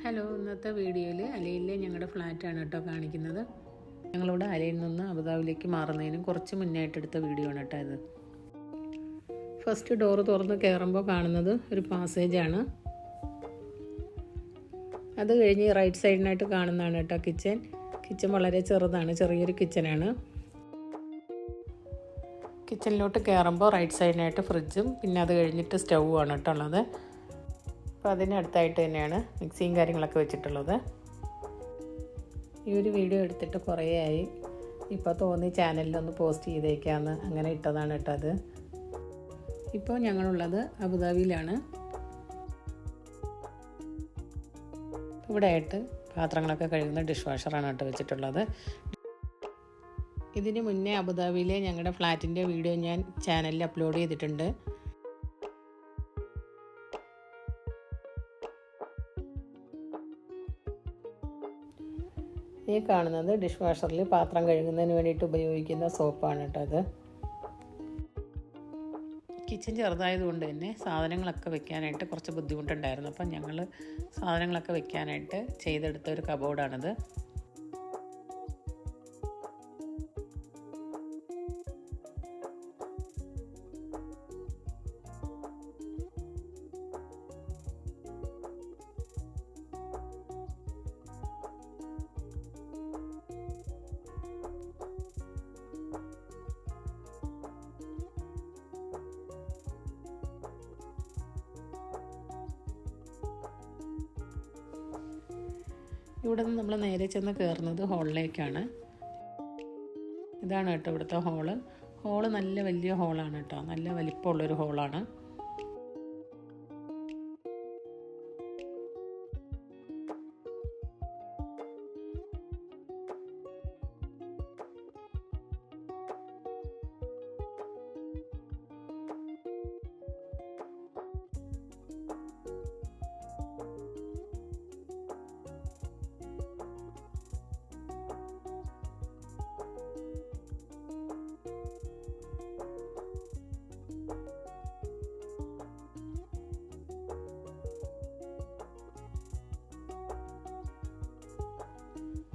Hello, ഇന്നത്തെ വീഡിയോയിൽ അലയിലെ ഞങ്ങളുടെ ഫ്ലാറ്റാണ് കേട്ടോ കാണിക്കുന്നത്. ഞങ്ങളിവിടെ അലയിൽ നിന്ന് അബുദാബിയിലേക്ക് മാറുന്നതിനും കുറച്ച് മുന്നായിട്ട് എടുത്ത വീഡിയോ ആണ് കേട്ടോ ഇത്. ഫസ്റ്റ് ഡോറ് തുറന്ന് കയറുമ്പോൾ കാണുന്നത് ഒരു പാസേജാണ്. അത് കഴിഞ്ഞ് റൈറ്റ് സൈഡിനായിട്ട് കാണുന്നതാണ് കേട്ടോ കിച്ചൺ. കിച്ചൺ വളരെ ചെറുതാണ്, ചെറിയൊരു കിച്ചനാണ്. കിച്ചണിലോട്ട് കയറുമ്പോൾ റൈറ്റ് സൈഡിനായിട്ട് ഫ്രിഡ്ജും പിന്നെ അത് കഴിഞ്ഞിട്ട് സ്റ്റൗവാണ് കേട്ടോ ഉള്ളത്. അപ്പോൾ അതിനടുത്തായിട്ട് തന്നെയാണ് മിക്സിയും കാര്യങ്ങളൊക്കെ വെച്ചിട്ടുള്ളത്. ഈ ഒരു വീഡിയോ എടുത്തിട്ട് കുറേ ആയി. ഇപ്പോൾ തോന്നി ചാനലിലൊന്ന് പോസ്റ്റ് ചെയ്തേക്കാമെന്ന്, അങ്ങനെ ഇട്ടതാണ് കേട്ടോ അത്. ഇപ്പോൾ ഞങ്ങളുള്ളത് അബുദാബിയിലാണ്. ഇവിടെ ആയിട്ട് പാത്രങ്ങളൊക്കെ കഴുകുന്ന ഡിഷ് വാഷറാണ് കേട്ടോ വെച്ചിട്ടുള്ളത്. ഇതിന് മുന്നേ അബുദാബിയിലെ ഞങ്ങളുടെ ഫ്ലാറ്റിൻ്റെ വീഡിയോ ഞാൻ ചാനലിൽ അപ്ലോഡ് ചെയ്തിട്ടുണ്ട്. ഈ കാണുന്നത് ഡിഷ് വാഷറിൽ പാത്രം കഴുകുന്നതിന് വേണ്ടിയിട്ട് ഉപയോഗിക്കുന്ന സോപ്പാണ് കേട്ടോ അത്. കിച്ചൺ ചെറുതായതുകൊണ്ട് തന്നെ സാധനങ്ങളൊക്കെ വെക്കാനായിട്ട് കുറച്ച് ബുദ്ധിമുട്ടുണ്ടായിരുന്നു. അപ്പം ഞങ്ങൾ സാധനങ്ങളൊക്കെ വെക്കാനായിട്ട് ചെയ്തെടുത്ത ഒരു കബോർഡാണിത്. ഇവിടെ നിന്ന് നമ്മൾ നേരെ ചെന്ന് കയറുന്നത് ഹോളിലേക്കാണ്. ഇതാണ് കേട്ടോ ഇവിടുത്തെ ഹോള് നല്ല വലിയ ഹോളാണ് കേട്ടോ, നല്ല വലിപ്പമുള്ളൊരു ഹോളാണ്.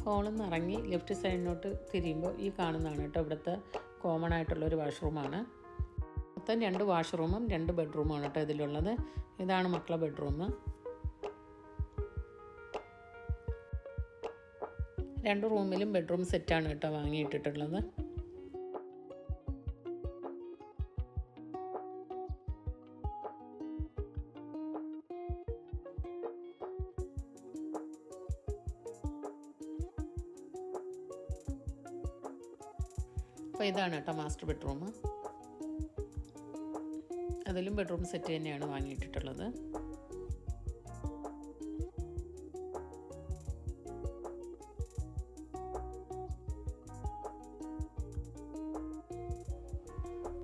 ഹോളിൽ നിന്ന് ഇറങ്ങി ലെഫ്റ്റ് സൈഡിനോട്ട് തിരിയുമ്പോൾ ഈ കാണുന്നതാണ് കേട്ടോ ഇവിടുത്തെ കോമൺ ആയിട്ടുള്ളൊരു വാഷ്റൂമാണ്. മൊത്തം 2 വാഷ്റൂമും 2 ബെഡ്റൂമാണ് കേട്ടോ ഇതിലുള്ളത്. ഇതാണ് മക്കളെ ബെഡ്റൂം. 2 റൂമിലും ബെഡ്റൂം സെറ്റാണ് കേട്ടോ വാങ്ങിയിട്ടിട്ടുള്ളത്. അപ്പോൾ ഇതാണ് കേട്ടോ മാസ്റ്റർ ബെഡ്റൂം. അതിലും ബെഡ്റൂം സെറ്റ് തന്നെയാണ് വാങ്ങിയിട്ടിട്ടുള്ളത്.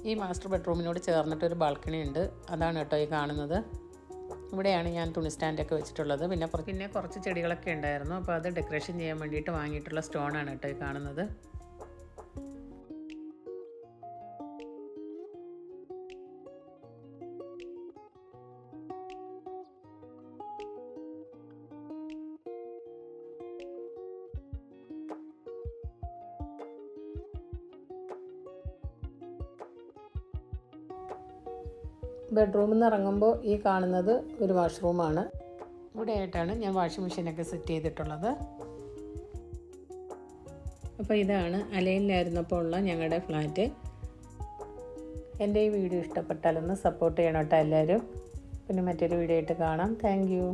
ഈ മാസ്റ്റർ ബെഡ്റൂമിനോട് ചേർന്നിട്ടൊരു ബാൽക്കണി ഉണ്ട്. അതാണ് കേട്ടോ ഈ കാണുന്നത്. ഇവിടെയാണ് ഞാൻ തുണി സ്റ്റാൻഡൊക്കെ വെച്ചിട്ടുള്ളത്. പിന്നെ കുറച്ച് ചെടികളൊക്കെ ഉണ്ടായിരുന്നു. അപ്പോൾ അത് ഡെക്കറേഷൻ ചെയ്യാൻ വേണ്ടിയിട്ട് വാങ്ങിയിട്ടുള്ള സ്റ്റോണാണ് കേട്ടോ ഈ കാണുന്നത്. ബെഡ്റൂമിൽ നിന്ന് ഇറങ്ങുമ്പോൾ ഈ കാണുന്നത് ഒരു വാഷ്റൂമാണ്. ഇവിടെ ആയിട്ടാണ് ഞാൻ വാഷിംഗ് മെഷീനൊക്കെ സെറ്റ് ചെയ്തിട്ടുള്ളത്. അപ്പോൾ ഇതാണ് അലയിലായിരുന്നപ്പോൾ ഉള്ള ഞങ്ങളുടെ ഫ്ലാറ്റ്. എൻ്റെ ഈ വീഡിയോ ഇഷ്ടപ്പെട്ടാലൊന്ന് സപ്പോർട്ട് ചെയ്യണം കേട്ടോ എല്ലാവരും. പിന്നെ മറ്റൊരു വീഡിയോ ആയിട്ട് കാണാം. Thank you.